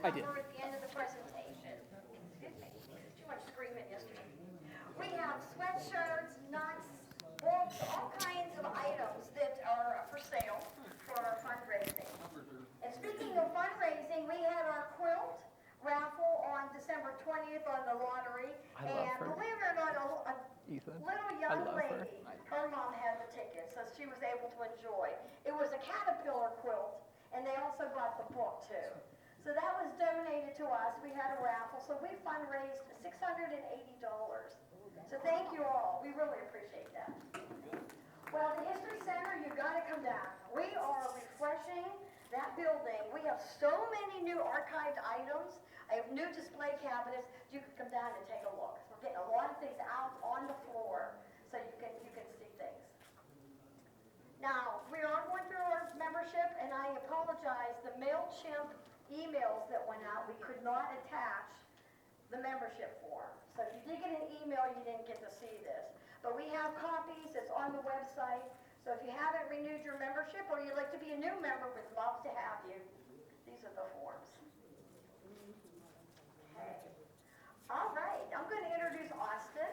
I did. number at the end of the presentation. Excuse me, too much screaming yesterday. We have sweatshirts, nuts, books, all kinds of items that are for sale for our fundraising. And speaking of fundraising, we had our quilt raffle on December 20th on the lottery. I love And her. believe it or not, Ethan, little I young love her. lady, her mom had the ticket, so she was able to enjoy. It was a caterpillar quilt, and they also got the book too. So that was donated to us. We had a raffle, so we fundraised $680. So thank you all. We really appreciate that. Well, the History Center, you've got to come down. We are refreshing that building. We have so many new archived items. I have new display cabinets. You can come down and take a look. We're getting a lot of things out on the floor so you can see things. Now, we are going through our membership, and I apologize. The MailChimp emails that went out, we could not attach the membership form. So if you did get an email, you didn't get to see this. But we have copies. It's on the website. So if you haven't renewed your membership or you'd like to be a new member, we'd love to have you. These are the forms. Okay. All right. I'm going to introduce Austin.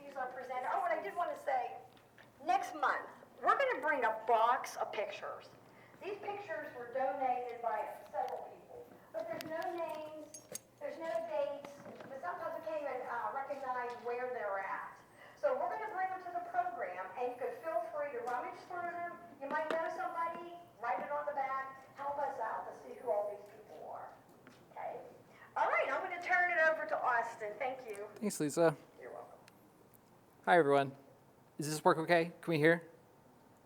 He's our presenter. Oh, and I did want to say, next month, we're going to bring a box of pictures. These pictures were donated by several people, but there's no names, there's no dates, but sometimes we can't even recognize where they're at. So we're going to bring them to the program, and you could feel free to rummage through them. You might know somebody, write it on the back, help us out to see who all these people are. Okay? All right, I'm going to turn it over to Austin. Thank you. Thanks, Lisa. You're welcome. Hi, everyone. Is this work okay? Can we hear?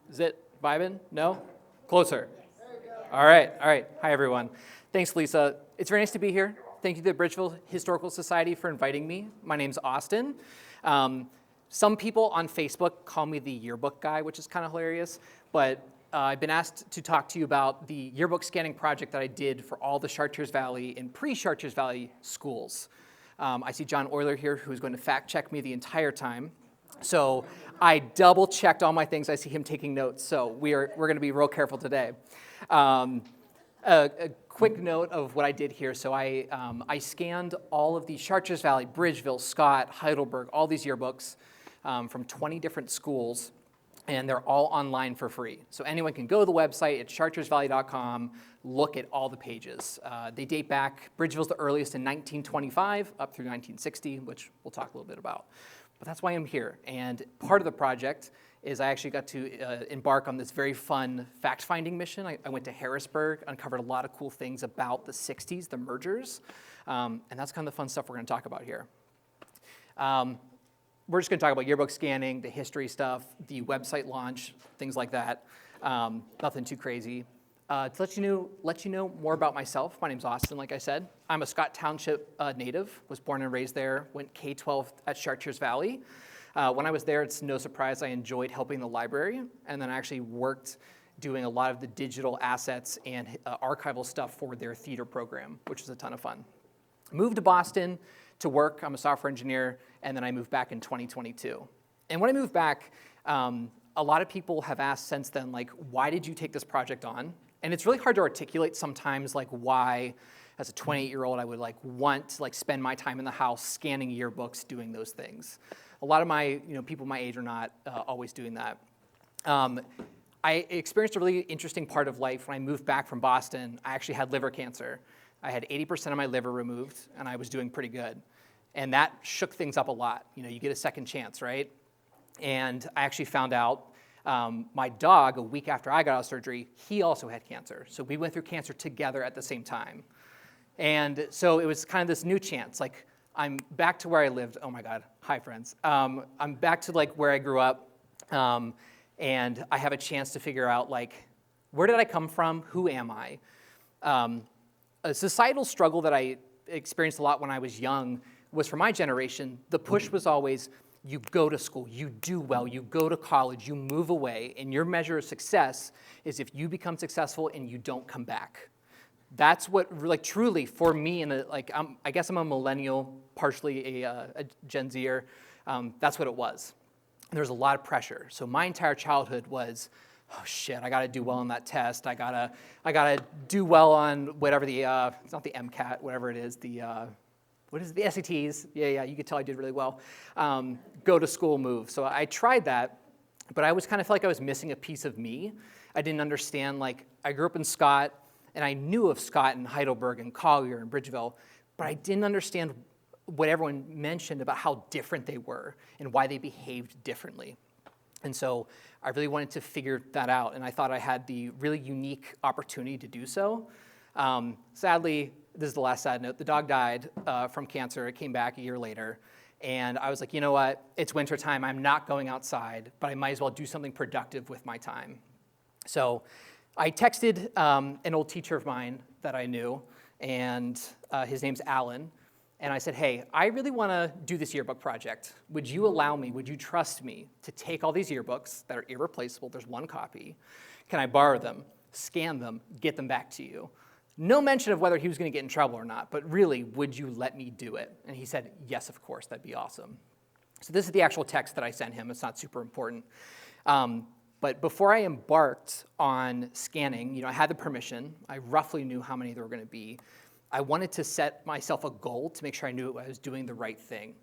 Is it vibing? No? Closer. All right. Hi, everyone. Thanks, Lisa. It's very nice to be here. Thank you to the Bridgeville Historical Society for inviting me. My name's Austin. Some people on Facebook call me the yearbook guy, which is kind of hilarious, but I've been asked to talk to you about the yearbook scanning project that I did for all the Chartiers Valley and pre-Chartiers Valley schools. I see John Euler here, who's going to fact check me the entire time. So I double checked all my things. I see him taking notes, so we're going to be real careful today. A quick note of what I did here. So I scanned all of the Chartiers Valley, Bridgeville, Scott, Heidelberg, all these yearbooks from 20 different schools, and they're all online for free. So anyone can go to the website at chartiersvalley.com, look at all the pages. They date back, Bridgeville's the earliest in 1925 up through 1960, which we'll talk a little bit about. But that's why I'm here. And part of the project is I actually got to embark on this very fun fact-finding mission. I went to Harrisburg, uncovered a lot of cool things about the 60s, the mergers, and that's kind of the fun stuff we're going to talk about here. We're just going to talk about yearbook scanning, the history stuff, the website launch, things like that. Nothing too crazy. To let you know more about myself, my name's Austin, like I said. I'm a Scott Township native, was born and raised there, went K-12 at Chartiers Valley. When I was there, it's no surprise I enjoyed helping the library, and then I actually worked doing a lot of the digital assets and archival stuff for their theater program, which was a ton of fun. Moved to Boston to work. I'm a software engineer, and then I moved back in 2022. And when I moved back, a lot of people have asked since then, like, why did you take this project on? And it's really hard to articulate sometimes, like, why, as a 28-year-old, I would want to spend my time in the house scanning yearbooks, doing those things. A lot of my, people my age are not always doing that. I experienced a really interesting part of life when I moved back from Boston. I actually had liver cancer. I had 80% of my liver removed, and I was doing pretty good. And that shook things up a lot. You get a second chance, right? And I actually found out my dog, a week after I got out of surgery, he also had cancer. So we went through cancer together at the same time. And so it was kind of this new chance. I'm back to where I lived. Oh my God, hi friends. I'm back to where I grew up, and I have a chance to figure out where did I come from? Who am I? A societal struggle that I experienced a lot when I was young was, for my generation, the push was always, you go to school, you do well, you go to college, you move away, and your measure of success is if you become successful and you don't come back. That's what, truly, for me, and I guess I'm a millennial, partially a Gen Zer. That's what it was. There was a lot of pressure. So my entire childhood was oh shit, I gotta do well on that test. I gotta do well on whatever it's not the MCAT, whatever it is, what is it, the SATs? Yeah, you could tell I did really well. Go to school move. So I tried that, but I was kind of felt like I was missing a piece of me. I didn't understand, like, I grew up in Scott, and I knew of Scott and Heidelberg and Collier and Bridgeville, but I didn't understand what everyone mentioned about how different they were and why they behaved differently. And so I really wanted to figure that out, and I thought I had the really unique opportunity to do so. Sadly, this is the last sad note, the dog died from cancer. It came back a year later, and I was like, you know what? It's wintertime. I'm not going outside, but I might as well do something productive with my time. So I texted an old teacher of mine that I knew, and his name's Alan. And I said, hey, I really want to do this yearbook project. Would you allow me, would you trust me to take all these yearbooks that are irreplaceable, there's one copy, can I borrow them, scan them, get them back to you? No mention of whether he was going to get in trouble or not, but really, would you let me do it? And he said, yes, of course, that'd be awesome. So this is the actual text that I sent him. It's not super important. But before I embarked on scanning, I had the permission. I roughly knew how many there were going to be. I wanted to set myself a goal to make sure I knew I was doing the right thing.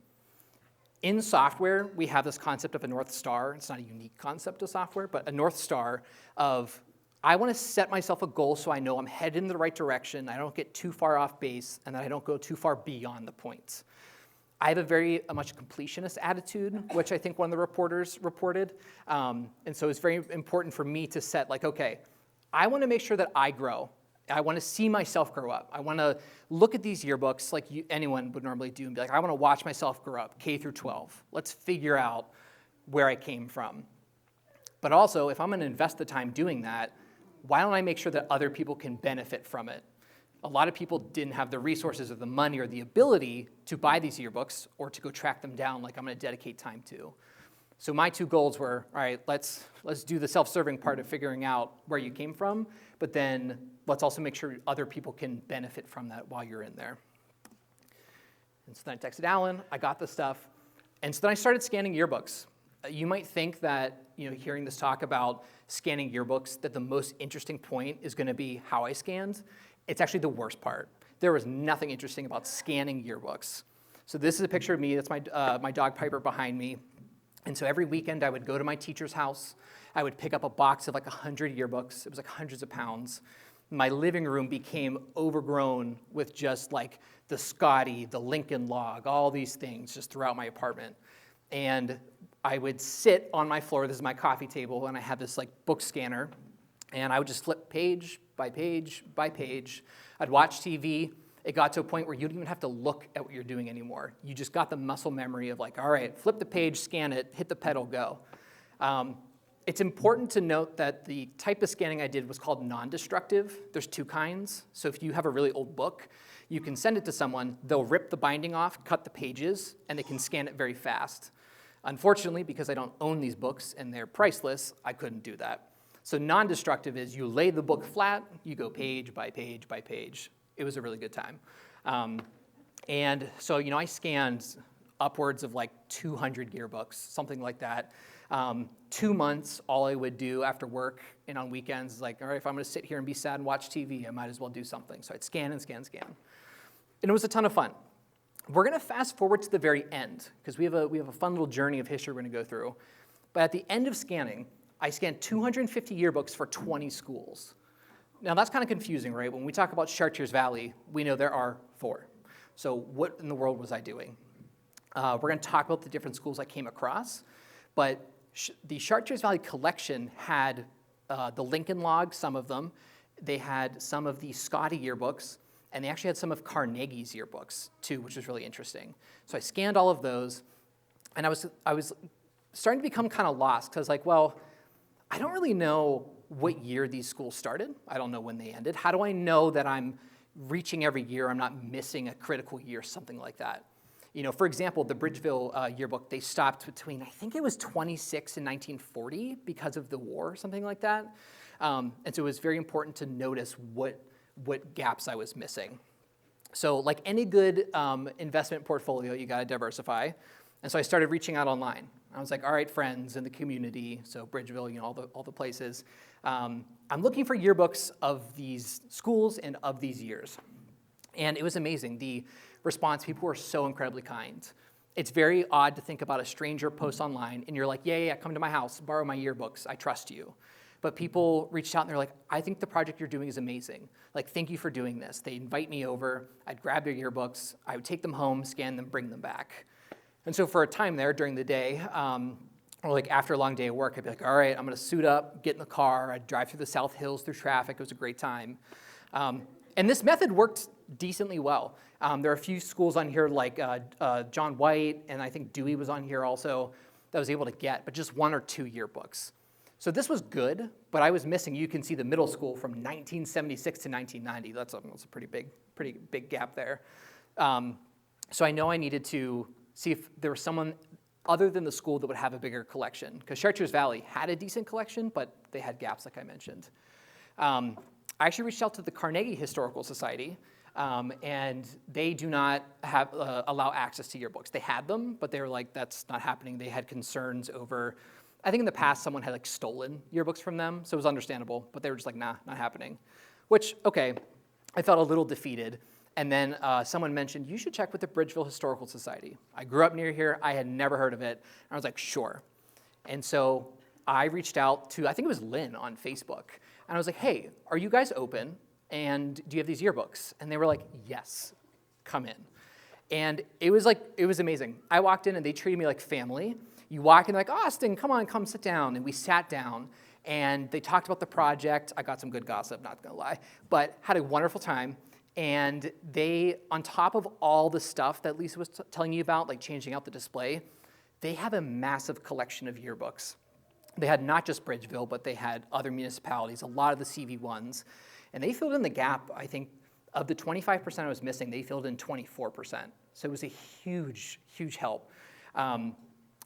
In software, we have this concept of a North Star. It's not a unique concept of software, but a North Star of, I want to set myself a goal so I know I'm headed in the right direction, I don't get too far off base, and that I don't go too far beyond the points. I have a very much completionist attitude, which I think one of the reporters reported. And so it's very important for me to set, like, okay, I want to make sure that I grow. I want to see myself grow up. I want to look at these yearbooks like anyone would normally do and be like, I want to watch myself grow up, K through 12. Let's figure out where I came from. But also, if I'm going to invest the time doing that, why don't I make sure that other people can benefit from it? A lot of people didn't have the resources or the money or the ability to buy these yearbooks or to go track them down like I'm going to dedicate time to. So my two goals were, all right, let's do the self-serving part of figuring out where you came from, but then let's also make sure other people can benefit from that while you're in there. And so then I texted Alan, I got the stuff, and so then I started scanning yearbooks. You might think that, hearing this talk about scanning yearbooks, that the most interesting point is going to be how I scanned. It's actually the worst part. There was nothing interesting about scanning yearbooks. So this is a picture of me. That's my dog Piper behind me. And so every weekend I would go to my teacher's house. I would pick up a box of like 100 yearbooks. It was like hundreds of pounds. My living room became overgrown with just like the Scotty, the Lincoln Log, all these things just throughout my apartment. And I would sit on my floor. This is my coffee table, and I had this like book scanner. And I would just flip page by page by page. I'd watch TV. It got to a point where you don't even have to look at what you're doing anymore. You just got the muscle memory of like, all right, flip the page, scan it, hit the pedal, go. It's important to note that the type of scanning I did was called non-destructive. There's two kinds. So if you have a really old book, you can send it to someone, they'll rip the binding off, cut the pages, and they can scan it very fast. Unfortunately, because I don't own these books and they're priceless, I couldn't do that. So non-destructive is you lay the book flat, you go page by page by page. It was a really good time. And so, I scanned upwards of like 200 yearbooks, something like that. 2 months, all I would do after work and on weekends is like, all right, if I'm going to sit here and be sad and watch TV, I might as well do something. So I'd scan and scan and scan. And it was a ton of fun. We're going to fast forward to the very end because we have a fun little journey of history we're going to go through. But at the end of scanning, I scanned 250 yearbooks for 20 schools. Now, that's kind of confusing, right? When we talk about Chartiers Valley, we know there are 4. So what in the world was I doing? We're going to talk about the different schools I came across, but the Chartiers Valley collection had the Lincoln Log, some of them. They had some of the Scotty yearbooks, and they actually had some of Carnegie's yearbooks, too, which was really interesting. So I scanned all of those, and I was starting to become kind of lost, because I was like, well, I don't really know what year these schools started. I don't know when they ended. How do I know that I'm reaching every year, I'm not missing a critical year, something like that? For example, the Bridgeville yearbook, they stopped between, I think it was 26 and 1940 because of the war, something like that. And so it was very important to notice what gaps I was missing. So like any good investment portfolio, you got to diversify. And so I started reaching out online. I was like, all right, friends in the community, so Bridgeville, all the places. I'm looking for yearbooks of these schools and of these years. And it was amazing, the response. People were so incredibly kind. It's very odd to think about a stranger post online, and you're like, yeah, come to my house, borrow my yearbooks, I trust you. But people reached out and they're like, I think the project you're doing is amazing. Like, thank you for doing this. They invite me over, I'd grab their yearbooks, I would take them home, scan them, bring them back. And so for a time there during the day, or like after a long day of work, I'd be like, all right, I'm gonna suit up, get in the car, I'd drive through the South Hills through traffic, it was a great time. And this method worked decently well. There are a few schools on here like John White, and I think Dewey was on here also, that I was able to get, but just 1 or 2 yearbooks. So this was good, but I was missing, you can see the middle school from 1976 to 1990. That's a pretty big gap there. So I know I needed to see if there was someone other than the school that would have a bigger collection, because Chartiers Valley had a decent collection, but they had gaps like I mentioned. I actually reached out to the Carnegie Historical Society, and they do not have, allow access to yearbooks. They had them, but they were like, that's not happening. They had concerns over, I think in the past someone had like stolen yearbooks from them, so it was understandable, but they were just like, nah, not happening. Which, okay, I felt a little defeated. And then someone mentioned, you should check with the Bridgeville Historical Society. I grew up near here, I had never heard of it, and I was like, sure. And so I reached out to, I think it was Lynn on Facebook, and I was like, hey, are you guys open, and do you have these yearbooks? And they were like, yes, come in. And it was amazing. I walked in and they treated me like family. You walk in like, Austin, come on, come sit down. And we sat down and they talked about the project. I got some good gossip, not gonna lie, but had a wonderful time. And they, on top of all the stuff that Lisa was telling you about, like changing out the display, they have a massive collection of yearbooks. They had not just Bridgeville, but they had other municipalities, a lot of the CV ones. And they filled in the gap, I think, of the 25% I was missing, they filled in 24%. So it was a huge, huge help. And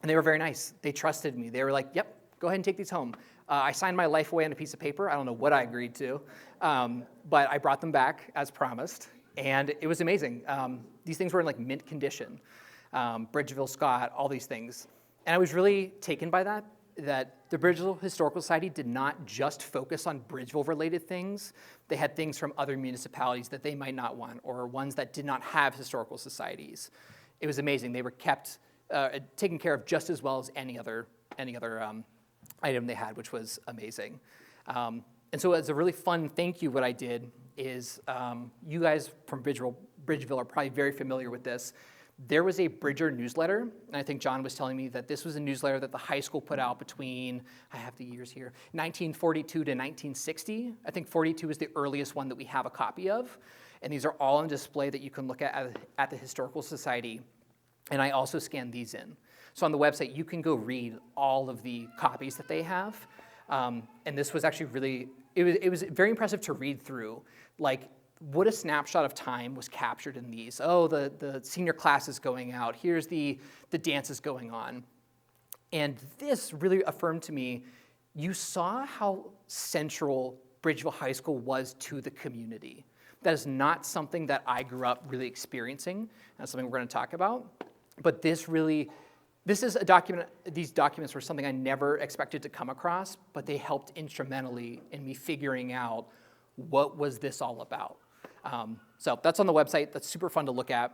they were very nice. They trusted me. They were like, yep, go ahead and take these home. I signed my life away on a piece of paper. I don't know what I agreed to, but I brought them back as promised, and it was amazing. These things were in like mint condition. Bridgeville, Scott, all these things. And I was really taken by that the Bridgeville Historical Society did not just focus on Bridgeville-related things. They had things from other municipalities that they might not want, or ones that did not have historical societies. It was amazing. They were kept, taken care of just as well as any other item they had, which was amazing. And so as a really fun thank you, what I did is, you guys from Bridgeville are probably very familiar with this. There was a Bridger newsletter, and I think John was telling me that this was a newsletter that the high school put out between, I have the years here, 1942 to 1960. I think 42 is the earliest one that we have a copy of, and these are all on display that you can look at the Historical Society, and I also scanned these in. So on the website, you can go read all of the copies that they have, and this was actually really, it was very impressive to read through, like, what a snapshot of time was captured in these. Oh, the senior class is going out. Here's the dances going on. And this really affirmed to me, you saw how central Bridgeville High School was to the community. That is not something that I grew up really experiencing. That's something we're going to talk about. But this is a document, these documents were something I never expected to come across, but they helped instrumentally in me figuring out what was this all about. So that's on the website. That's super fun to look at.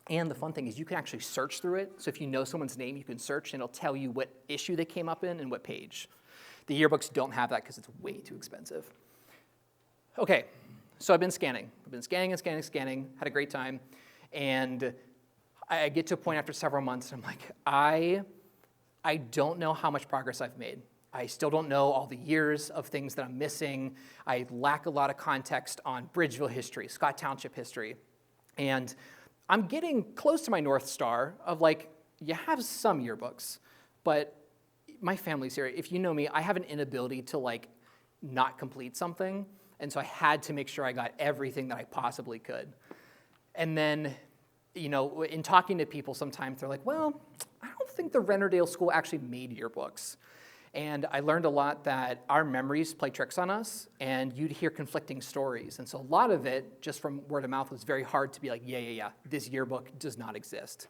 And the fun thing is you can actually search through it. So if you know someone's name, you can search and it'll tell you what issue they came up in and what page. The yearbooks don't have that because it's way too expensive. Okay, so I've been scanning. Had a great time. And I get to a point after several months, and I'm like, I don't know how much progress I've made. I still don't know all the years of things that I'm missing. I lack a lot of context on Bridgeville history, Scott Township history. And I'm getting close to my North Star of like, you have some yearbooks, but my family's here. If you know me, I have an inability to like not complete something. And so I had to make sure I got everything that I possibly could. And then, you know, in talking to people sometimes, they're like, well, I don't think the Rennerdale School actually made yearbooks. And I learned a lot that our memories play tricks on us, and you'd hear conflicting stories. And so a lot of it, just from word of mouth, was very hard to be like, yeah, this yearbook does not exist.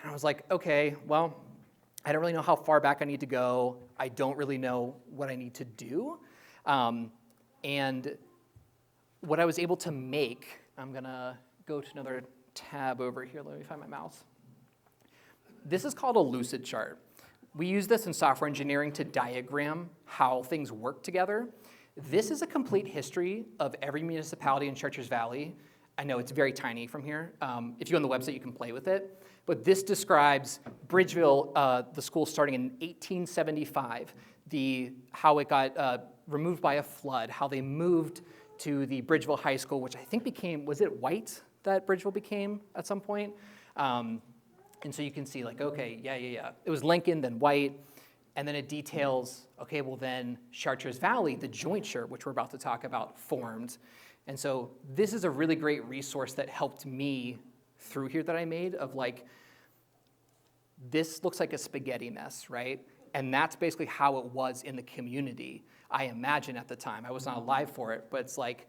And I was like, okay, well, I don't really know how far back I need to go. I don't really know what I need to do. And what I was able to make, I'm gonna go to another tab over here. Let me find my mouse. This is called a lucid chart. We use this in software engineering to diagram how things work together. This is a complete history of every municipality in Chartiers Valley. I know it's very tiny from here. If you go on the website, you can play with it. But this describes Bridgeville, the school starting in 1875, how it got removed by a flood, how they moved to the Bridgeville High School, which I think became, was it white that Bridgeville became at some point? And so you can see like, okay, yeah. It was Lincoln, then white, and then it details, okay, well then Chartiers Valley, the jointure, which we're about to talk about, formed. And so this is a really great resource that helped me through here that I made of like, this looks like a spaghetti mess, right? And that's basically how it was in the community, I imagine at the time. I was not alive for it, but it's like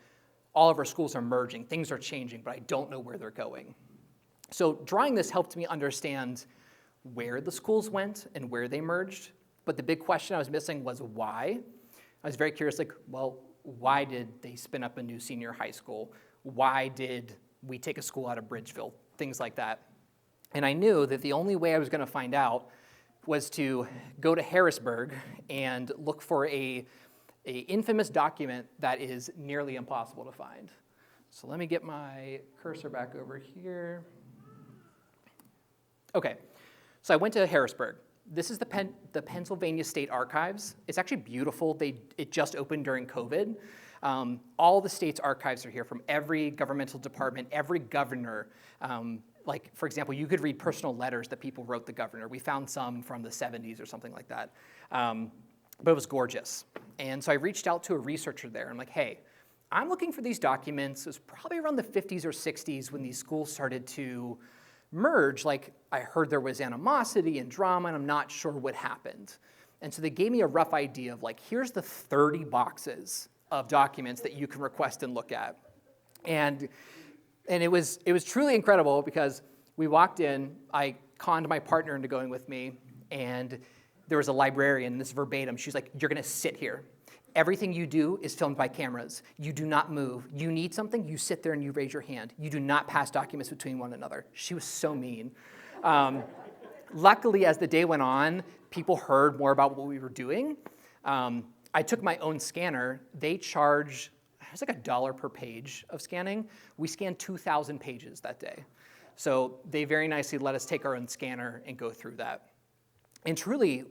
all of our schools are merging, things are changing, but I don't know where they're going. So drawing this helped me understand where the schools went and where they merged, but the big question I was missing was why. I was very curious, like, well, why did they spin up a new senior high school? Why did we take a school out of Bridgeville? Things like that. And I knew that the only way I was gonna find out was to go to Harrisburg and look for a infamous document that is nearly impossible to find. So let me get my cursor back over here. Okay, so I went to Harrisburg. This is the Pennsylvania State Archives. It's actually beautiful. It just opened during COVID. All the state's archives are here from every governmental department, every governor. Like, for example, you could read personal letters that people wrote the governor. We found some from the 70s or something like that. But it was gorgeous. And so I reached out to a researcher there. I'm like, hey, I'm looking for these documents. It was probably around the 50s or 60s when these schools started to merge. Like, I heard there was animosity and drama, and I'm not sure what happened. And so they gave me a rough idea of like, here's the 30 boxes of documents that you can request and look at. And it was truly incredible because we walked in, I conned my partner into going with me, and there was a librarian, this is verbatim, she's like, you're gonna sit here. Everything you do is filmed by cameras. You do not move. You need something, you sit there and you raise your hand. You do not pass documents between one another. She was so mean. Luckily, as the day went on, people heard more about what we were doing. I took my own scanner. They charge, it's like $1 per page of scanning. We scanned 2,000 pages that day. So they very nicely let us take our own scanner and go through that. And truly,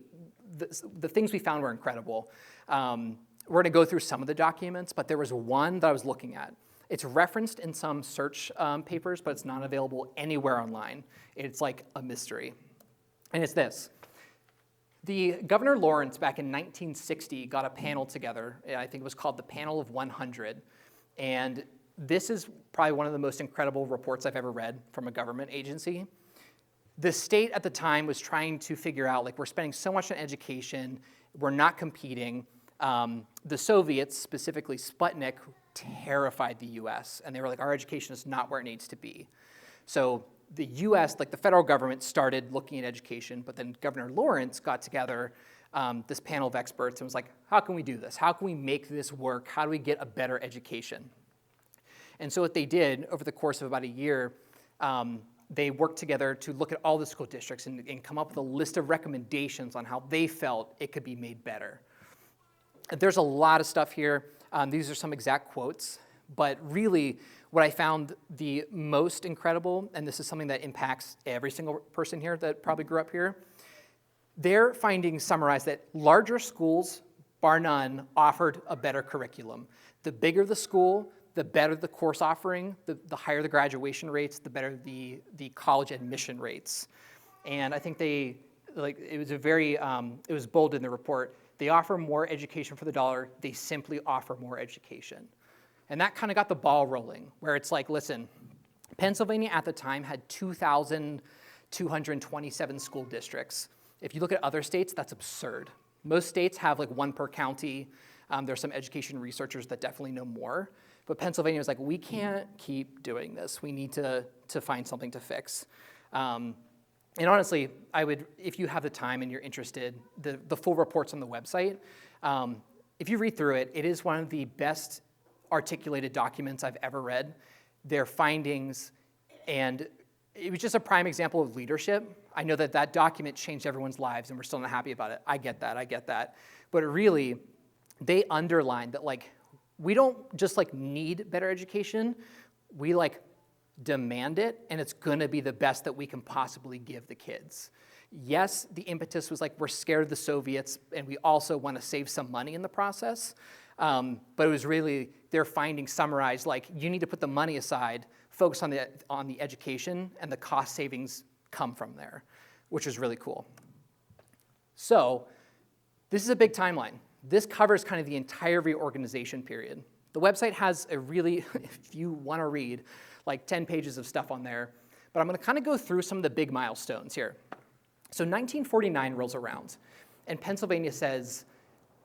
the things we found were incredible. We're gonna go through some of the documents, but there was one that I was looking at. It's referenced in some search papers, but it's not available anywhere online. It's like a mystery. And it's this. The Governor Lawrence back in 1960 got a panel together. I think it was called the Panel of 100. And this is probably one of the most incredible reports I've ever read from a government agency. The state at the time was trying to figure out, like, we're spending so much on education, we're not competing. The Soviets, specifically Sputnik, terrified the US, and they were like, our education is not where it needs to be. So the US, like the federal government, started looking at education, but then Governor Lawrence got together this panel of experts and was like, how can we do this? How can we make this work? How do we get a better education? And so what they did over the course of about a year, they worked together to look at all the school districts and come up with a list of recommendations on how they felt it could be made better. There's a lot of stuff here. These are some exact quotes, but really what I found the most incredible, and this is something that impacts every single person here that probably grew up here, their findings summarize that larger schools, bar none, offered a better curriculum. The bigger the school, the better the course offering, the higher the graduation rates, the better the college admission rates. And I think it was bold in the report. They offer more education for the dollar. They simply offer more education. And that kind of got the ball rolling, where it's like, listen, Pennsylvania at the time had 2,227 school districts. If you look at other states, that's absurd. Most states have like one per county. There's some education researchers that definitely know more. But Pennsylvania was like, we can't keep doing this. We need to find something to fix. And And honestly, I would, if you have the time and you're interested, the full report's on the website. If you read through it, it is one of the best articulated documents I've ever read. Their findings, and it was just a prime example of leadership. I know that that document changed everyone's lives, and we're still not happy about it. I get that. But really, they underlined that, like, we don't just, like, need better education. We, like, demand it, and it's going to be the best that we can possibly give the kids. Yes, the impetus was like, we're scared of the Soviets, and we also want to save some money in the process. But it was really their findings summarized, like, you need to put the money aside, focus on the education, and the cost savings come from there, which was really cool. So this is a big timeline. This covers kind of the entire reorganization period. The website has a really, if you want to read, like 10 pages of stuff on there. But I'm going to kind of go through some of the big milestones here. So 1949 rolls around, and Pennsylvania says,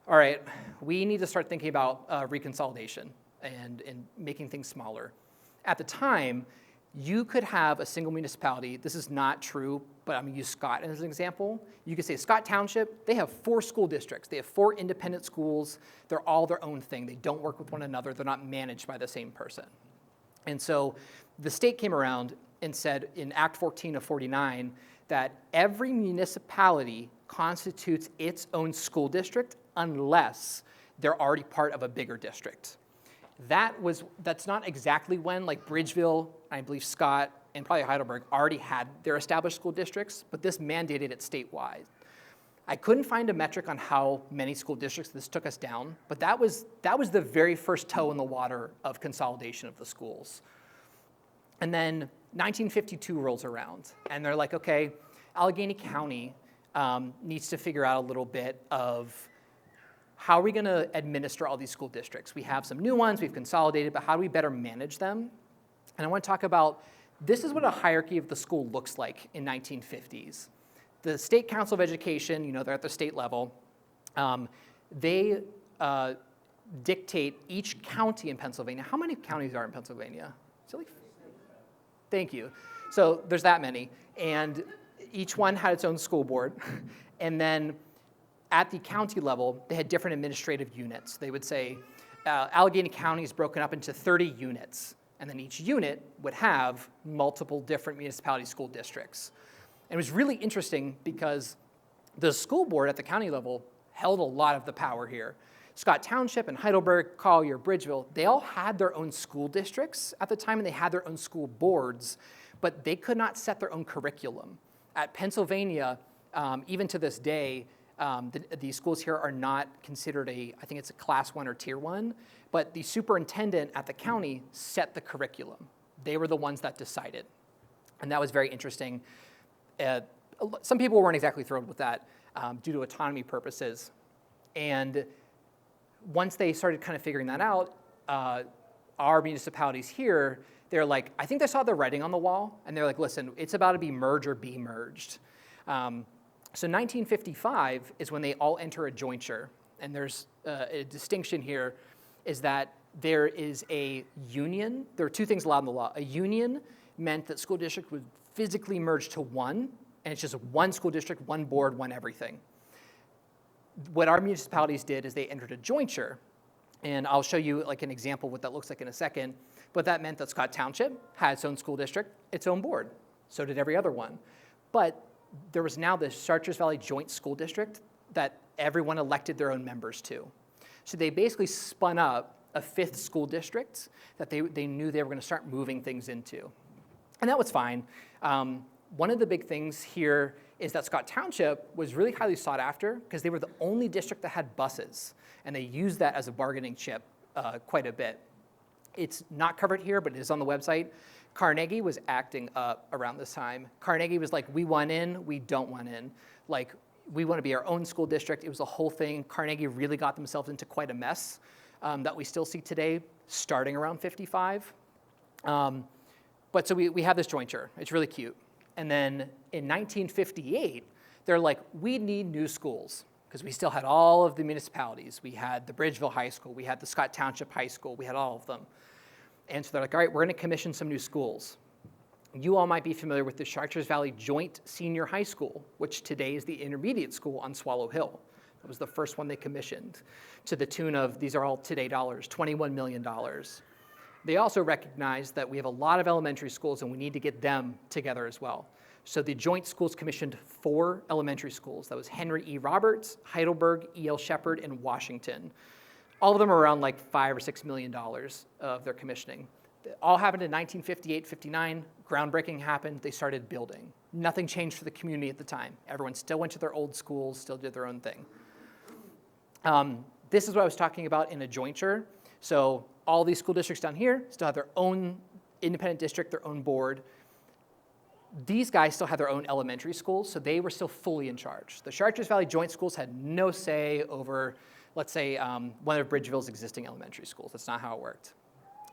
all right, we need to start thinking about reconsolidation and making things smaller. At the time, you could have a single municipality. This is not true, but I'm going to use Scott as an example. You could say Scott Township, they have 4 school districts. They have 4 independent schools. They're all their own thing. They don't work with one another. They're not managed by the same person. And so the state came around and said in Act 14 of 49 that every municipality constitutes its own school district unless they're already part of a bigger district. That's not exactly when, like Bridgeville, I believe Scott, and probably Heidelberg already had their established school districts, but this mandated it statewide. I couldn't find a metric on how many school districts this took us down, but that was the very first toe in the water of consolidation of the schools. And then 1952 rolls around, and they're like, okay, Allegheny County needs to figure out a little bit of how are we going to administer all these school districts? We have some new ones, we've consolidated, but how do we better manage them? And I want to talk about, this is what a hierarchy of the school looks like in 1950s. The State Council of Education, they're at the state level, they dictate each county in Pennsylvania. How many counties are in Pennsylvania? Is it like, thank you. So there's that many. And each one had its own school board. And then at the county level, they had different administrative units. They would say Allegheny County is broken up into 30 units. And then each unit would have multiple different municipality school districts. And it was really interesting because the school board at the county level held a lot of the power here. Scott Township and Heidelberg, Collier, Bridgeville, they all had their own school districts at the time, and they had their own school boards, but they could not set their own curriculum. At Pennsylvania, even to this day, the schools here are not considered I think it's a class 1 or tier 1, but the superintendent at the county set the curriculum. They were the ones that decided. And that was very interesting. Some people weren't exactly thrilled with that due to autonomy purposes. And once they started kind of figuring that out, our municipalities here, they're like, I think they saw the writing on the wall, and they're like, listen, it's about to be merge or be merged. So 1955 is when they all enter a jointure. And there's a distinction here is that there is a union. There are 2 things allowed in the law. A union meant that school district would physically merge to one, and it's just one school district, one board, one everything. What our municipalities did is they entered a jointure, and I'll show you like an example of what that looks like in a second, but that meant that Scott Township had its own school district, its own board. So did every other one. But there was now this Chartiers Valley Joint School District that everyone elected their own members to. So they basically spun up a 5th school district that they knew they were going to start moving things into. And that was fine. One of the big things here is that Scott Township was really highly sought after because they were the only district that had buses, and they used that as a bargaining chip quite a bit. It's not covered here, but it is on the website. Carnegie was acting up around this time. Carnegie was like, we want in, we don't want in. Like, we want to be our own school district. It was a whole thing. Carnegie really got themselves into quite a mess that we still see today, starting around 55. But so we have this jointure. It's really cute. And then in 1958, they're like, we need new schools, because we still had all of the municipalities. We had the Bridgeville High School. We had the Scott Township High School. We had all of them. And so they're like, all right, we're going to commission some new schools. You all might be familiar with the Chartiers Valley Joint Senior High School, which today is the intermediate school on Swallow Hill. It was the first one they commissioned, to the tune of, these are all today dollars, $21 million. They also recognize that we have a lot of elementary schools and we need to get them together as well. So the joint schools commissioned 4 elementary schools. That was Henry E. Roberts, Heidelberg, E.L. Shepherd, and Washington. All of them are around like $5 or $6 million of their commissioning. It all happened in 1958, 59. Groundbreaking happened. They started building. Nothing changed for the community at the time. Everyone still went to their old schools, still did their own thing. This is what I was talking about in a jointure. So all these school districts down here still have their own independent district, their own board. These guys still had their own elementary schools, so they were still fully in charge. The Chartiers Valley Joint Schools had no say over, let's say, one of Bridgeville's existing elementary schools. That's not how it worked.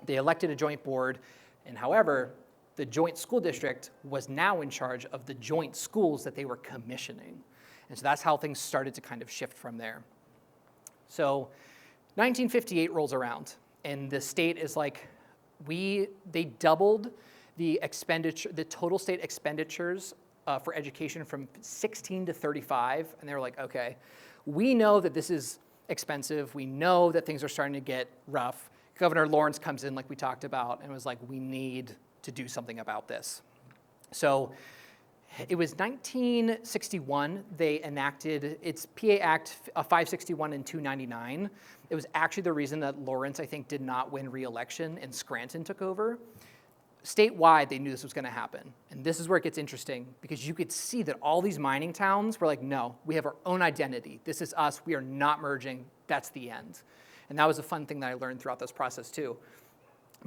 They elected a joint board, and however, the joint school district was now in charge of the joint schools that they were commissioning. And so that's how things started to kind of shift from there. So 1958 rolls around, and the state is like, they doubled the total state expenditures for education from 16 to 35, and they were like, okay, we know that this is expensive. We know that things are starting to get rough. Governor Lawrence comes in, like we talked about, and was like, we need to do something about this. So it was 1961, they enacted its PA Act 561 and 299. It was actually the reason that Lawrence, I think, did not win re-election and Scranton took over. Statewide, they knew this was going to happen. And this is where it gets interesting, because you could see that all these mining towns were like, no, we have our own identity. This is us. We are not merging. That's the end. And that was a fun thing that I learned throughout this process, too.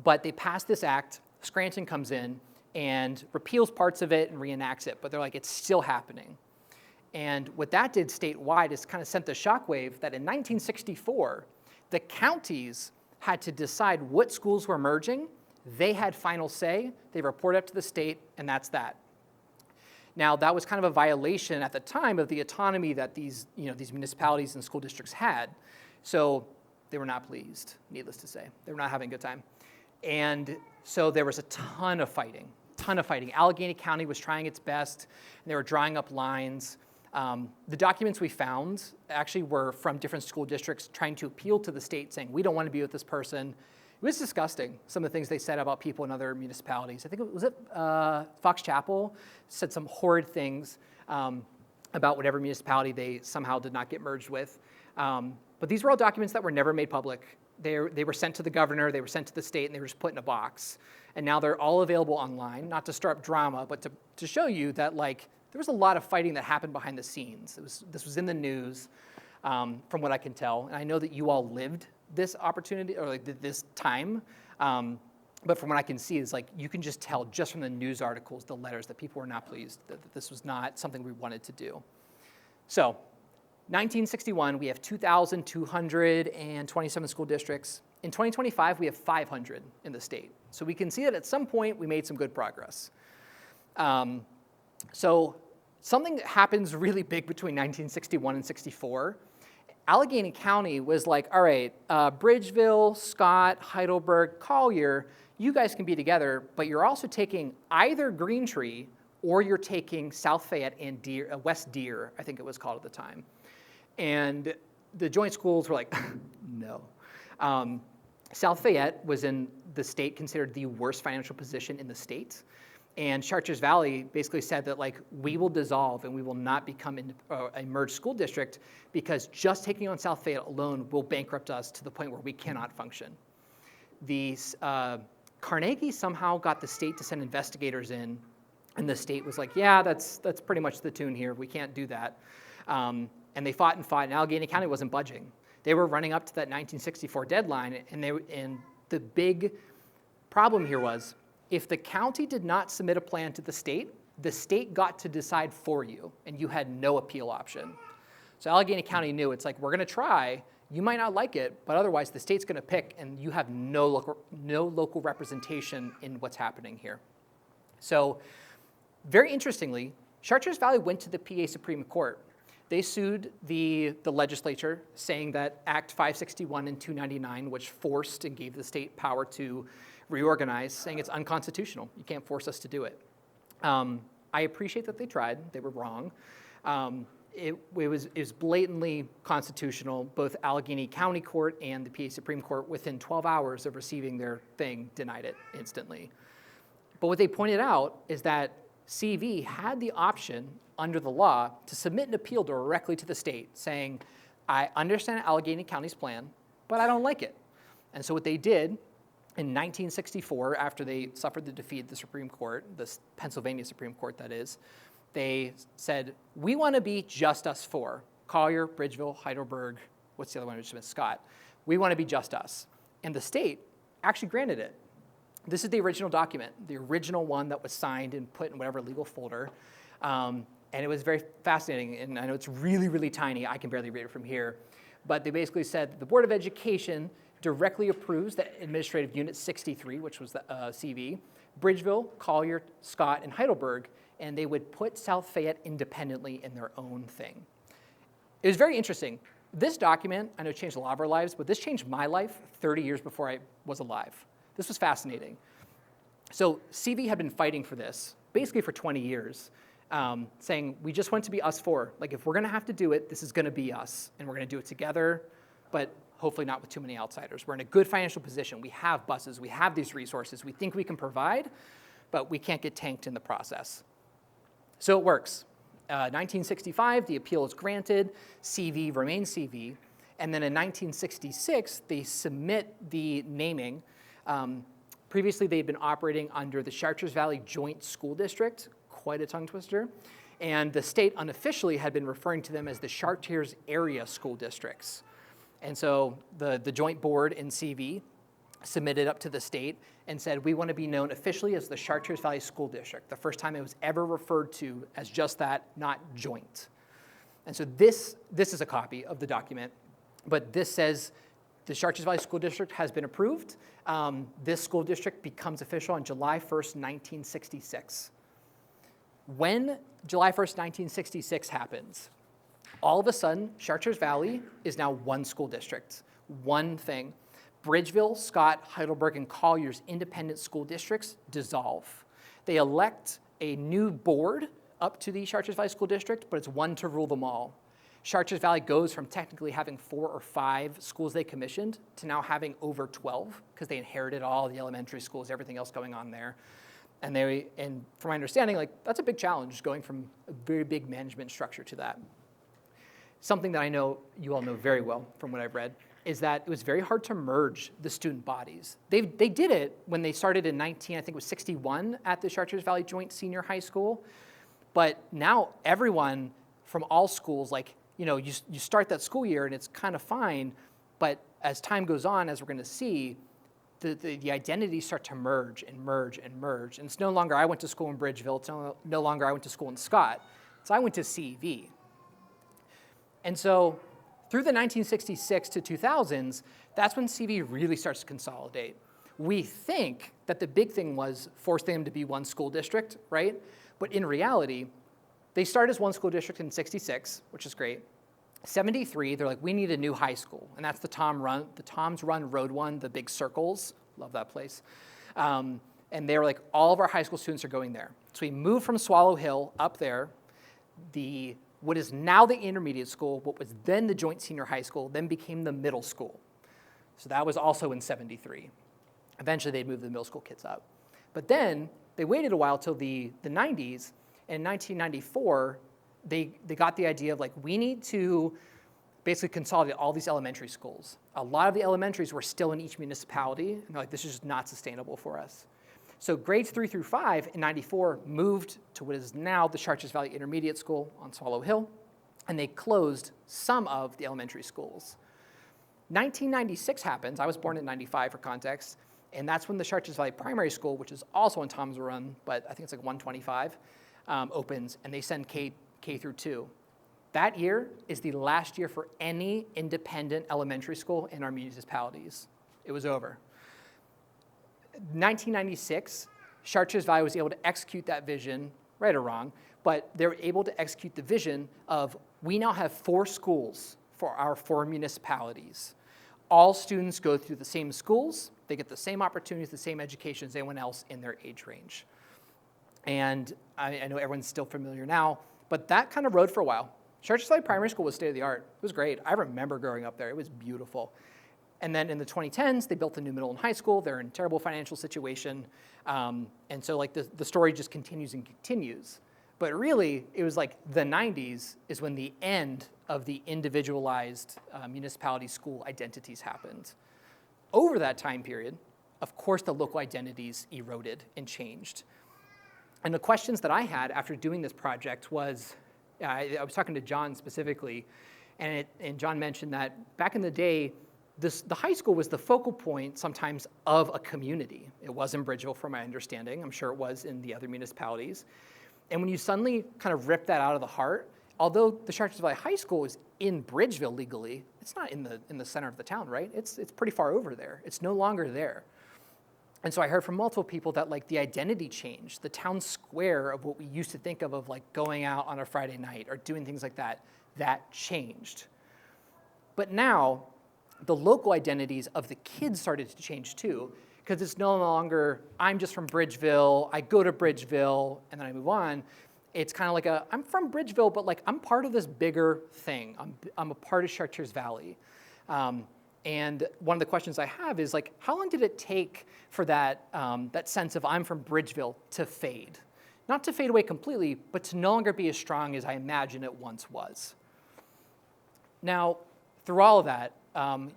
But they passed this act. Scranton comes in and repeals parts of it and reenacts it. But they're like, it's still happening. And what that did statewide is kind of sent the shockwave that in 1964, the counties had to decide what schools were merging. They had final say, they report up to the state, and that's that. Now, that was kind of a violation at the time of the autonomy that these municipalities and school districts had. So they were not pleased, needless to say. They were not having a good time. And so there was a ton of fighting. Allegheny County was trying its best, and they were drawing up lines. The documents we found actually were from different school districts trying to appeal to the state, saying, we don't want to be with this person. It was disgusting, some of the things they said about people in other municipalities. I think Fox Chapel said some horrid things about whatever municipality they somehow did not get merged with. But these were all documents that were never made public. They were sent to the governor, they were sent to the state, and they were just put in a box. And now they're all available online, not to stir up drama, but to show you that like there was a lot of fighting that happened behind the scenes. This was in the news, from what I can tell. And I know that you all lived this opportunity, or like this time. But from what I can see, it's like you can just tell just from the news articles, the letters, that people were not pleased, that this was not something we wanted to do. So 1961, we have 2,227 school districts. In 2025, we have 500 in the state. So we can see that at some point, we made some good progress. So something that happens really big between 1961 and 64, Allegheny County was like, all right, Bridgeville, Scott, Heidelberg, Collier, you guys can be together, but you're also taking either Green Tree or you're taking South Fayette and West Deer, I think it was called at the time. And the joint schools were like, no. South Fayette was in the state considered the worst financial position in the state. And Chartiers Valley basically said that like we will dissolve and we will not become a merged school district because just taking on South Fayette alone will bankrupt us to the point where we cannot function. Carnegie somehow got the state to send investigators in, and the state was like, yeah, that's pretty much the tune here. We can't do that. And they fought, and Allegheny County wasn't budging. They were running up to that 1964 deadline, and the big problem here was, if the county did not submit a plan to the state got to decide for you, and you had no appeal option. So Allegheny County knew, it's like, we're going to try. You might not like it, but otherwise the state's going to pick, and you have no local representation in what's happening here. So very interestingly, Chartiers Valley went to the PA Supreme Court. They sued the legislature, saying that Act 561 and 299, which forced and gave the state power to reorganized, saying it's unconstitutional. You can't force us to do it. I appreciate that they tried. They were wrong. It was blatantly constitutional. Both Allegheny County Court and the PA Supreme Court, within 12 hours of receiving their thing, denied it instantly. But what they pointed out is that CV had the option under the law to submit an appeal directly to the state saying, I understand Allegheny County's plan, but I don't like it. And so what they did in 1964, after they suffered the defeat of the Supreme Court, the Pennsylvania Supreme Court that is, they said, we want to be just us four. Collier, Bridgeville, Heidelberg, what's the other one? Scott. We want to be just us. And the state actually granted it. This is the original document, the original one that was signed and put in whatever legal folder. And it was very fascinating. And I know it's really, really tiny. I can barely read it from here. But they basically said the Board of Education directly approves the Administrative Unit 63, which was the CV, Bridgeville, Collier, Scott, and Heidelberg, and they would put South Fayette independently in their own thing. It was very interesting. This document, I know, changed a lot of our lives, but this changed my life 30 years before I was alive. This was fascinating. So CV had been fighting for this, basically for 20 years, saying, we just want to be us four. Like, if we're going to have to do it, this is going to be us, and we're going to do it together, but hopefully not with too many outsiders. We're in a good financial position. We have buses. We have these resources. We think we can provide, but we can't get tanked in the process. So it works. 1965, the appeal is granted. CV remains CV. And then in 1966, they submit the naming. Previously, they had been operating under the Chartiers Valley Joint School District, quite a tongue twister. And the state unofficially had been referring to them as the Chartiers Area School Districts. And so the joint board in CV submitted up to the state and said, we want to be known officially as the Chartiers Valley School District, the first time it was ever referred to as just that, not joint. And so this is a copy of the document, but this says the Chartiers Valley School District has been approved. This school district becomes official on July 1st, 1966. When July 1st, 1966 happens, all of a sudden, Chartiers Valley is now one school district, one thing. Bridgeville, Scott, Heidelberg, and Collier's independent school districts dissolve. They elect a new board up to the Chartiers Valley School District, but it's one to rule them all. Chartiers Valley goes from technically having 4 or 5 schools they commissioned to now having over 12, because they inherited all the elementary schools, everything else going on there. And from my understanding, like, that's a big challenge, going from a very big management structure to that. Something that I know you all know very well from what I've read is that it was very hard to merge the student bodies. They did it when they started in 61 at the Chartiers Valley Joint Senior High School. But now everyone from all schools, like, you start that school year and it's kind of fine, but as time goes on, as we're going to see, the identities start to merge and merge and merge. And it's no longer I went to school in Bridgeville, it's no longer I went to school in Scott. It's I went to CV. And so through the 1966 to 2000s, that's when CV really starts to consolidate. We think that the big thing was forcing them to be one school district, right? But in reality, they start as one school district in 66, which is great. 73, they're like, we need a new high school. And that's the Tom's Run Road one, the big circles. Love that place. And they were like, all of our high school students are going there. So we moved from Swallow Hill up there. What is now the intermediate school, what was then the joint senior high school, then became the middle school. So that was also in 73. Eventually, they'd move the middle school kids up. But then they waited a while till the 90s. And in 1994, they got the idea of, like, we need to basically consolidate all these elementary schools. A lot of the elementaries were still in each municipality. And they're like, this is just not sustainable for us. So grades 3 through 5 in 94 moved to what is now the Chartiers Valley Intermediate School on Swallow Hill, and they closed some of the elementary schools. 1996 happens. I was born in 95 for context, and that's when the Chartiers Valley Primary School, which is also on Tom's Run, but I think it's like 125, opens, and they send K through 2. That year is the last year for any independent elementary school in our municipalities. It was over. 1996, Chartiers Valley was able to execute that vision, right or wrong, but they were able to execute the vision of, we now have 4 schools for our 4 municipalities. All students go through the same schools, They get the same opportunities, the same education as anyone else in their age range. And I know everyone's still familiar now, but that kind of rode for a while. Chartiers Valley Primary School was state of the art. It was great. I remember growing up there. It was beautiful. And then in the 2010s, they built a new middle and high school. They're in a terrible financial situation. And so like the story just continues and continues. But really, it was like the 90s is when the end of the individualized municipality school identities happened. Over that time period, of course, the local identities eroded and changed. And the questions that I had after doing this project was, I was talking to John specifically, and John mentioned that back in the day, the high school was the focal point sometimes of a community. It was in Bridgeville, from my understanding. I'm sure it was in the other municipalities. And when you suddenly kind of rip that out of the heart, although the Chartiers Valley High School is in Bridgeville legally, it's not in the center of the town, right? It's pretty far over there. It's no longer there. And so I heard from multiple people that like the identity changed. The town square of what we used to think of like going out on a Friday night or doing things like that changed. But now the local identities of the kids started to change too, because it's no longer, I'm just from Bridgeville, I go to Bridgeville, and then I move on. It's kind of like I'm from Bridgeville, but like I'm part of this bigger thing. I'm a part of Chartiers Valley. And one of the questions I have is like, how long did it take for that sense of I'm from Bridgeville to fade? Not to fade away completely, but to no longer be as strong as I imagine it once was. Now, through all of that,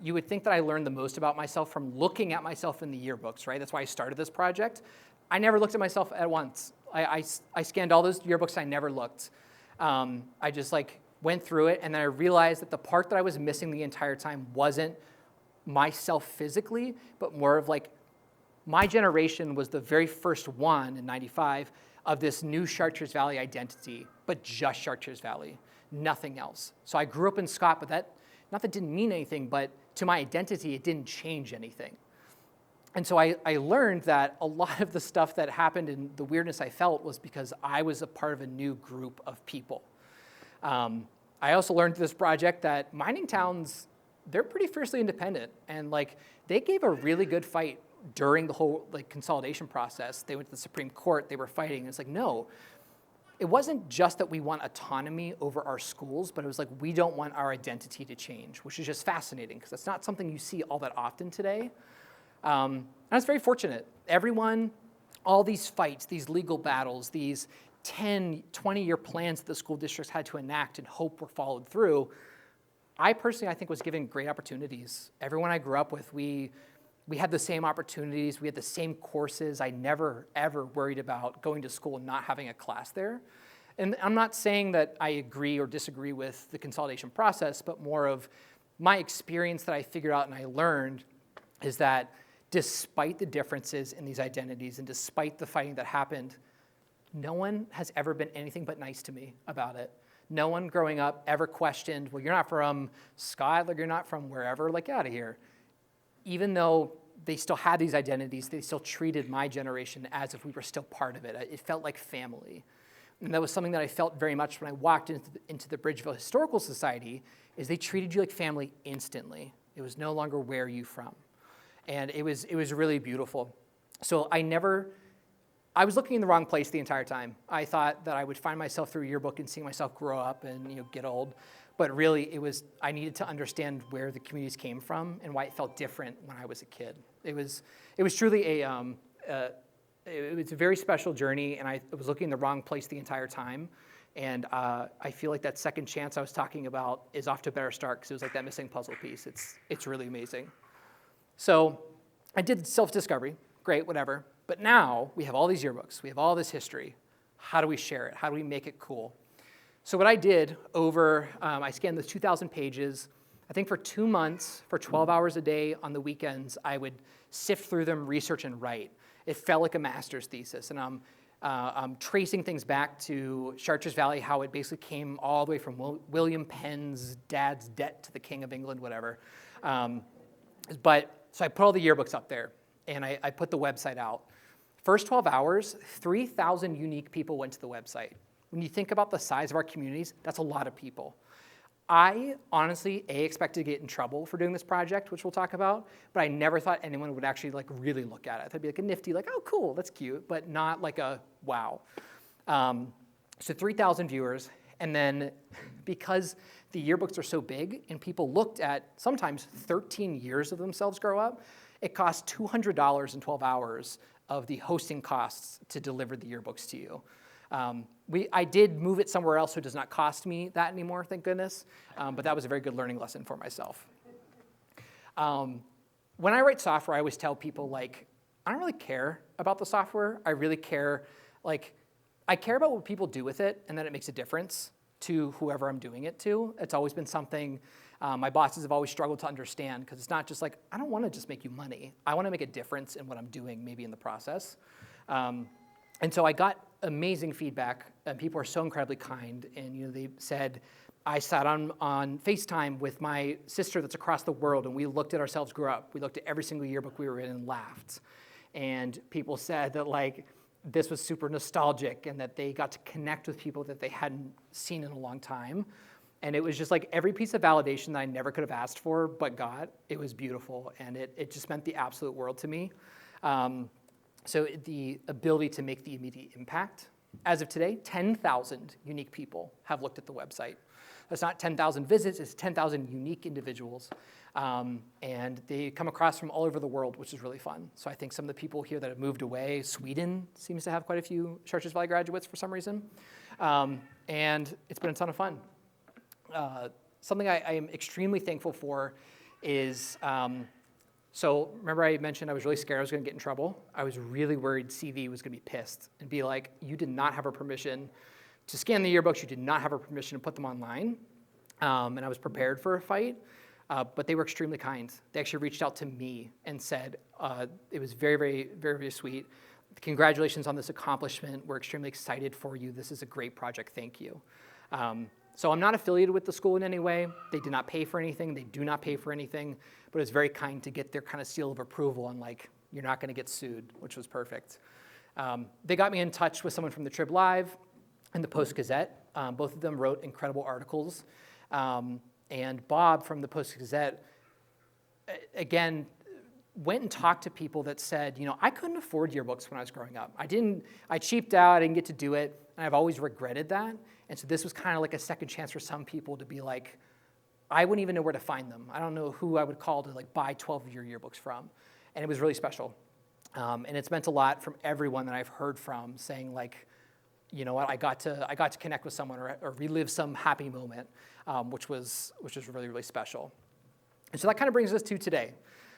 you would think that I learned the most about myself from looking at myself in the yearbooks, right? That's why I started this project. I never looked at myself at once. I scanned all those yearbooks, I never looked. I just like went through it, and then I realized that the part that I was missing the entire time wasn't myself physically, but more of like my generation was the very first one in '95 of this new Chartiers Valley identity, but just Chartiers Valley, nothing else. So I grew up in Scott, but that didn't mean anything, but to my identity, it didn't change anything. And so I learned that a lot of the stuff that happened and the weirdness I felt was because I was a part of a new group of people. I also learned through this project that mining towns, they're pretty fiercely independent, and like they gave a really good fight during the whole like consolidation process. They went to the Supreme Court, they were fighting, and it's like, no, it wasn't just that we want autonomy over our schools, but it was like we don't want our identity to change, which is just fascinating because that's not something you see all that often today. And I was very fortunate. Everyone, all these fights, these legal battles, these 10, 20-year plans that the school districts had to enact and hope were followed through, I personally, I think, was given great opportunities. Everyone I grew up with, we had the same opportunities. We had the same courses. I never, ever worried about going to school and not having a class there. And I'm not saying that I agree or disagree with the consolidation process, but more of my experience that I figured out and I learned is that despite the differences in these identities and despite the fighting that happened, no one has ever been anything but nice to me about it. No one growing up ever questioned, well, you're not from Scott, like you're not from wherever, like get out of here. Even though they still had these identities, they still treated my generation as if we were still part of it. It felt like family. And that was something that I felt very much when I walked into the Bridgeville Historical Society, is they treated you like family instantly. It was no longer where are you from. And it was really beautiful. So I was looking in the wrong place the entire time. I thought that I would find myself through a yearbook and seeing myself grow up and get old. But really, I needed to understand where the communities came from and why it felt different when I was a kid. It was truly it was a very special journey, and I was looking in the wrong place the entire time. And I feel like that second chance I was talking about is off to a better start because it was like that missing puzzle piece. It's really amazing. So I did self-discovery, great, whatever. But now we have all these yearbooks, we have all this history. How do we share it? How do we make it cool? So what I did I scanned the 2,000 pages. I think for 2 months, for 12 hours a day on the weekends, I would sift through them, research, and write. It felt like a master's thesis. And I'm tracing things back to Chartiers Valley, how it basically came all the way from William Penn's dad's debt to the King of England, whatever. So I put all the yearbooks up there, and I put the website out. First 12 hours, 3,000 unique people went to the website. When you think about the size of our communities, that's a lot of people. I honestly, expected to get in trouble for doing this project, which we'll talk about, but I never thought anyone would actually like really look at it. That'd be like a nifty, like, oh, cool, that's cute, but not like a wow. So 3,000 viewers, and then because the yearbooks are so big and people looked at sometimes 13 years of themselves grow up, it costs $200 in 12 hours of the hosting costs to deliver the yearbooks to you. I did move it somewhere else so it does not cost me that anymore, thank goodness, but that was a very good learning lesson for myself. When I write software, I always tell people, like, I don't really care about the software. I really care, like, I care about what people do with it and that it makes a difference to whoever I'm doing it to. It's always been something my bosses have always struggled to understand, because it's not just like, I don't want to just make you money. I want to make a difference in what I'm doing, maybe in the process. And so I got amazing feedback, and people are so incredibly kind. And they said, I sat on FaceTime with my sister that's across the world, and we looked at ourselves grow up. We looked at every single yearbook we were in and laughed. And people said that like this was super nostalgic, and that they got to connect with people that they hadn't seen in a long time. And it was just like every piece of validation that I never could have asked for but got. It was beautiful, and it just meant the absolute world to me. So the ability to make the immediate impact. As of today, 10,000 unique people have looked at the website. That's not 10,000 visits, it's 10,000 unique individuals. And they come across from all over the world, which is really fun. So I think some of the people here that have moved away, Sweden seems to have quite a few Chartiers Valley graduates for some reason. And it's been a ton of fun. Something I am extremely thankful for is, so remember I mentioned I was really scared I was going to get in trouble. I was really worried CV was going to be pissed and be like, you did not have our permission to scan the yearbooks. You did not have our permission to put them online. And I was prepared for a fight, but they were extremely kind. They actually reached out to me and said, it was very, very, very, very sweet. Congratulations on this accomplishment. We're extremely excited for you. This is a great project. Thank you. So I'm not affiliated with the school in any way. They did not pay for anything. They do not pay for anything, but it's very kind to get their kind of seal of approval on like, you're not going to get sued, which was perfect. They got me in touch with someone from the Trib Live and the Post-Gazette. Both of them wrote incredible articles. And Bob from the Post-Gazette, again, went and talked to people that said, I couldn't afford yearbooks when I was growing up. I cheaped out, I didn't get to do it, and I've always regretted that. And so this was kind of like a second chance for some people to be like, I wouldn't even know where to find them. I don't know who I would call to like buy 12-year yearbooks from. And it was really special. And it's meant a lot from everyone that I've heard from saying like, you know what, I got to connect with someone or relive some happy moment, which was really, really special. And so that kind of brings us to today.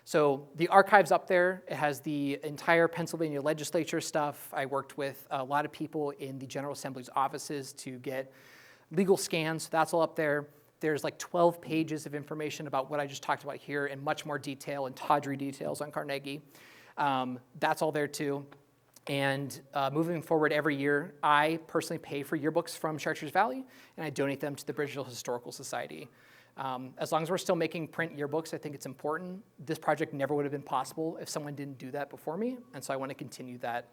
So the archive's up there. It has the entire Pennsylvania legislature stuff. I worked with a lot of people in the General Assembly's offices to get legal scans. That's all up there. There's like 12 pages of information about what I just talked about here in much more detail and tawdry details on Carnegie. That's all there too. And moving forward every year, I personally pay for yearbooks from Chartiers Valley, and I donate them to the Bridgeville Historical Society. As long as we're still making print yearbooks, I think it's important. This project never would have been possible if someone didn't do that before me, and so I want to continue that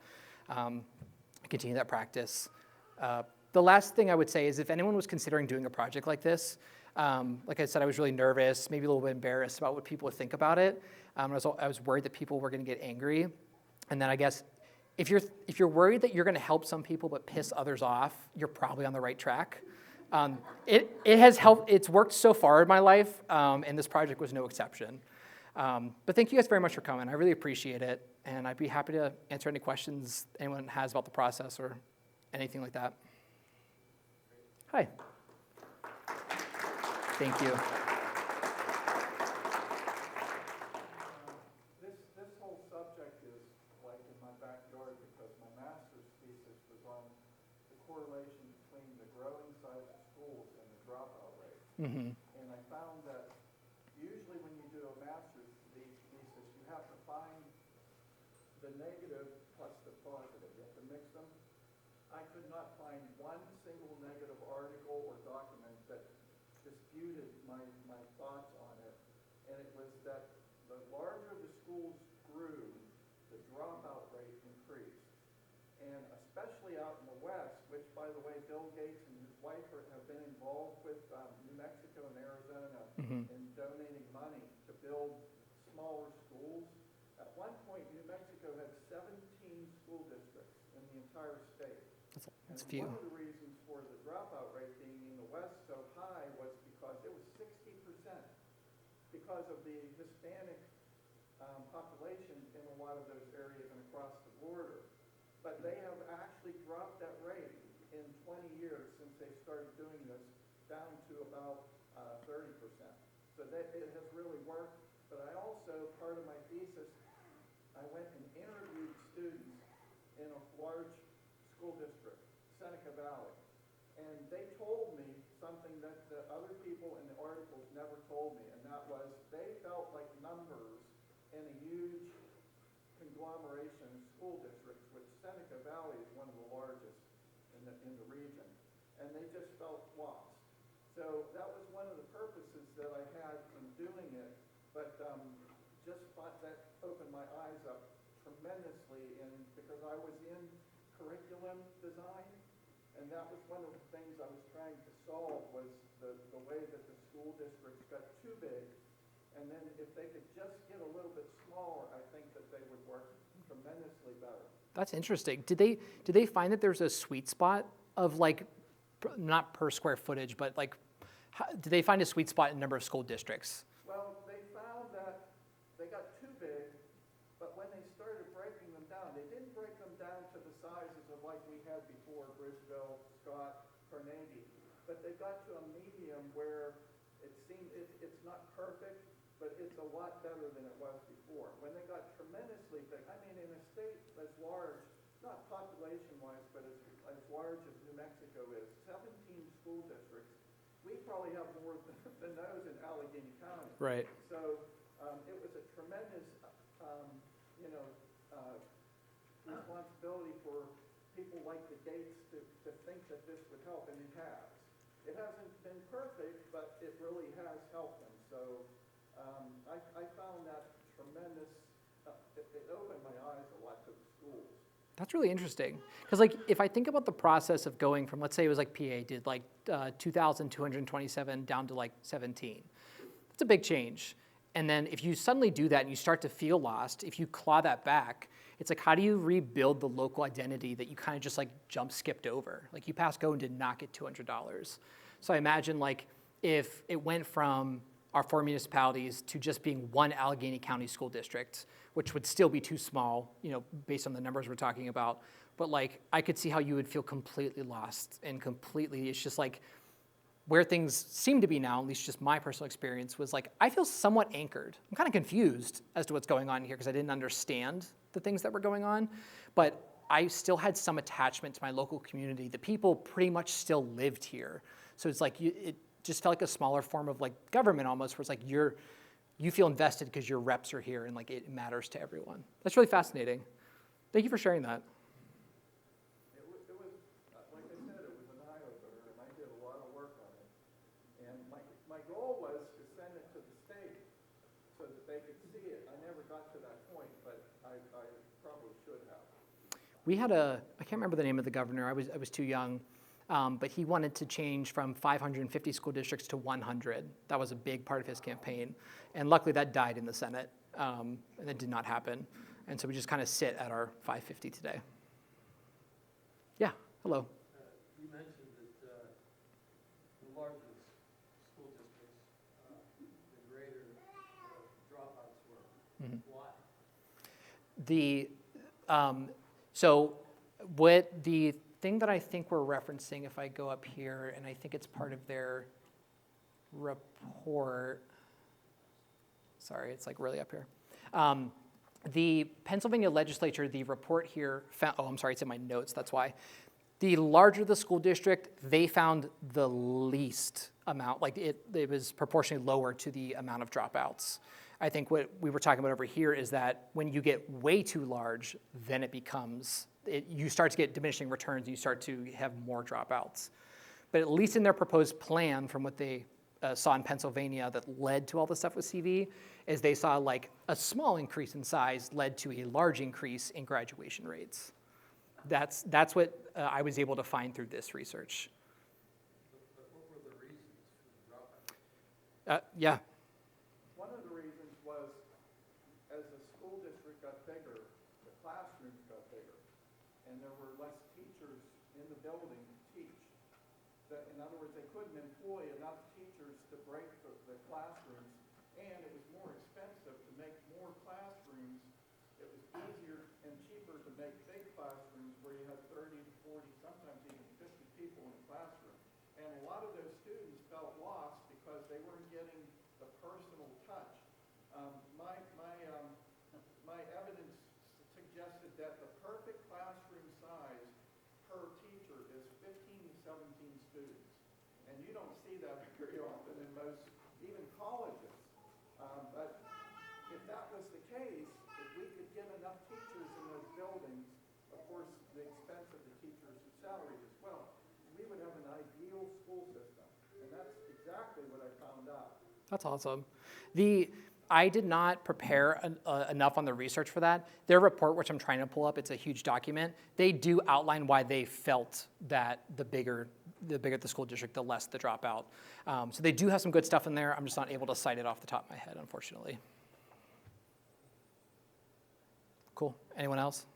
practice. The last thing I would say is if anyone was considering doing a project like this, like I said, I was really nervous, maybe a little bit embarrassed about what people would think about it. I was worried that people were going to get angry, and then I guess if you're worried that you're going to help some people but piss others off, you're probably on the right track. It has helped. It's worked so far in my life, and this project was no exception. But thank you guys very much for coming. I really appreciate it, and I'd be happy to answer any questions anyone has about the process or anything like that. Hi. Thank you. This whole subject is like in my backyard because my master's thesis was on the correlation between the growing size of schools and the dropout rate. Mm-hmm. And I found that usually when you do a master's thesis, you have to find the negative plus the positive. You have to mix them. I could not find one single negative article or document that disputed my thoughts on it. And it was that the larger the schools grew, the dropout rate increased. And especially out in the West, which, by the way, Bill Gates and his wife have been involved with New Mexico and and donating money to build smaller schools. At one point, New Mexico had 17 school districts in the entire state. That's And few. one of the reasons for the dropout rate being in the West so high was because it was 60%, because of the Hispanic population in a lot of those areas and across the border. But they have actually dropped that rate in 20 years since they started doing this down to about 30%. So that it has really worked. But I also, part of my thesis, I went and interviewed students in a large school district, Seneca Valley. And they told me something that the other people in the articles never told me, and that was they felt like numbers in a huge conglomeration of school districts, which Seneca Valley is one of the largest in the region, and they just felt lost. So that was one of the purposes that I had in doing it, but just thought that opened my eyes up tremendously, because I was in curriculum design, and that was one of the things I was trying to solve, was the way that the school districts got too big, and then if they could just get a little bit smaller, I think that they would work tremendously better. That's interesting. Did they find that there's a sweet spot of like, not per square footage, but like, did they find a sweet spot in number of school districts? Well, they found that they got too big, but when they started breaking them down, they didn't break them down to the sizes of like we had before, Bridgeville, Scott, Carnegie, but they got to a medium where it seemed it's not perfect, but it's a lot better than it was before. When they got tremendously big, I mean, in a state as large, not population-wise, but as large as New Mexico is, 17 school districts, we probably have more than those in Allegheny County. Right. So it was a tremendous, responsibility for people like the Gates to think that this would help, and it has. It hasn't been perfect, but it really has helped them. So I found that tremendous. It opened my eyes a lot to the schools. That's really interesting. Because like, if I think about the process of going from, let's say it was like PA did like 2,227 down to like 17. That's a big change. And then if you suddenly do that and you start to feel lost, if you claw that back, it's like, how do you rebuild the local identity that you kind of just like skipped over? Like you passed go and did not get $200. So I imagine like if it went from our 4 municipalities to just being one Allegheny County school district, which would still be too small, based on the numbers we're talking about. But like, I could see how you would feel completely lost and completely, it's just like, where things seem to be now, at least just my personal experience, was like, I feel somewhat anchored. I'm kind of confused as to what's going on here because I didn't understand the things that were going on, but I still had some attachment to my local community. The people pretty much still lived here. So it's like, it just felt like a smaller form of like government almost, where it's like you feel invested because your reps are here and like it matters to everyone. That's really fascinating. Thank you for sharing that. It was like I said, it was an eye-opener, and I did a lot of work on it. And my goal was to send it to the state so that they could see it. I never got to that point, but I probably should have. We had I can't remember the name of the governor, I was too young, but he wanted to change from 550 school districts to 100. That was a big part of his campaign. And luckily that died in the Senate, and it did not happen. And so we just kind of sit at our 550 today. Yeah, hello. You mentioned that the larger school districts, the greater dropouts were. Mm-hmm. Why? So what the thing that I think we're referencing, if I go up here, and I think it's part of their report, sorry, it's like really up here. The Pennsylvania legislature, the report here found, oh, I'm sorry, it's in my notes, that's why. The larger the school district, they found the least amount, like it was proportionally lower to the amount of dropouts. I think what we were talking about over here is that when you get way too large, then it becomes, you start to get diminishing returns, and you start to have more dropouts. But at least in their proposed plan, from what they saw in Pennsylvania that led to all the stuff with CV, is they saw like a small increase in size led to a large increase in graduation rates. That's what I was able to find through this research. But what were the reasons for the dropout? Yeah. One of the reasons was, as the school district got bigger, the classrooms got bigger, and there were less teachers in the building to teach. In other words, they couldn't employ enough teachers to break the classrooms, and it was more expensive to make more classrooms. It was easier and cheaper to make big classrooms where you had 30 to 40, sometimes even 50 people in a classroom. And a lot of those students felt lost because they weren't getting the personal touch. My evidence suggested that the perfect classroom size per teacher is 15 to 17 students. And you don't see that very often in most, even colleges. But if that was the case, if we could get enough teachers in those buildings, of course, the expense of the teachers' salaries as well, we would have an ideal school system. And that's exactly what I found out. That's awesome. I did not prepare enough on the research for that. Their report, which I'm trying to pull up, it's a huge document. They do outline why they felt that the bigger the school district, the less the dropout. So they do have some good stuff in there. I'm just not able to cite it off the top of my head, unfortunately. Cool. Anyone else?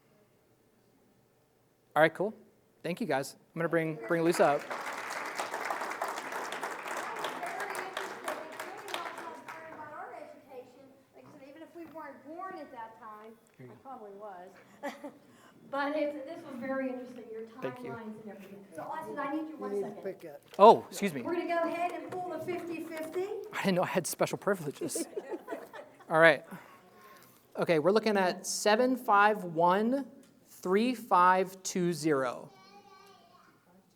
All right, cool. Thank you, guys. I'm going to bring Lisa up. Born at that time, I probably was, but this was very interesting, your Thank you. timelines and everything. So Austin, I need you 1 second. Oh, excuse me. We're gonna go ahead and pull the 50-50. I didn't know I had special privileges. All right. Okay, we're looking at 751-3520.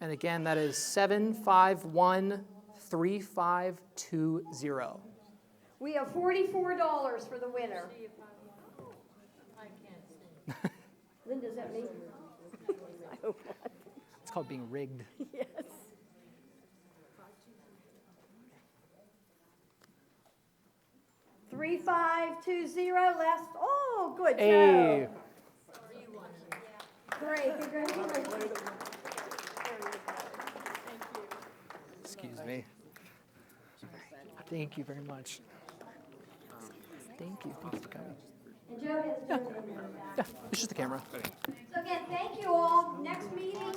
And again, that is 751-3520. We have $44 for the winner. I can't see. Linda, is that me? I hope not. It's called being rigged. Yes. $3520 last. Oh, good Hey. job. Great, congratulations. Excuse me. Thank you very much. Thank you. Thank you for coming. And Joe has Joe in there. Yeah, it's just the camera. So again, thank you all. Next meeting.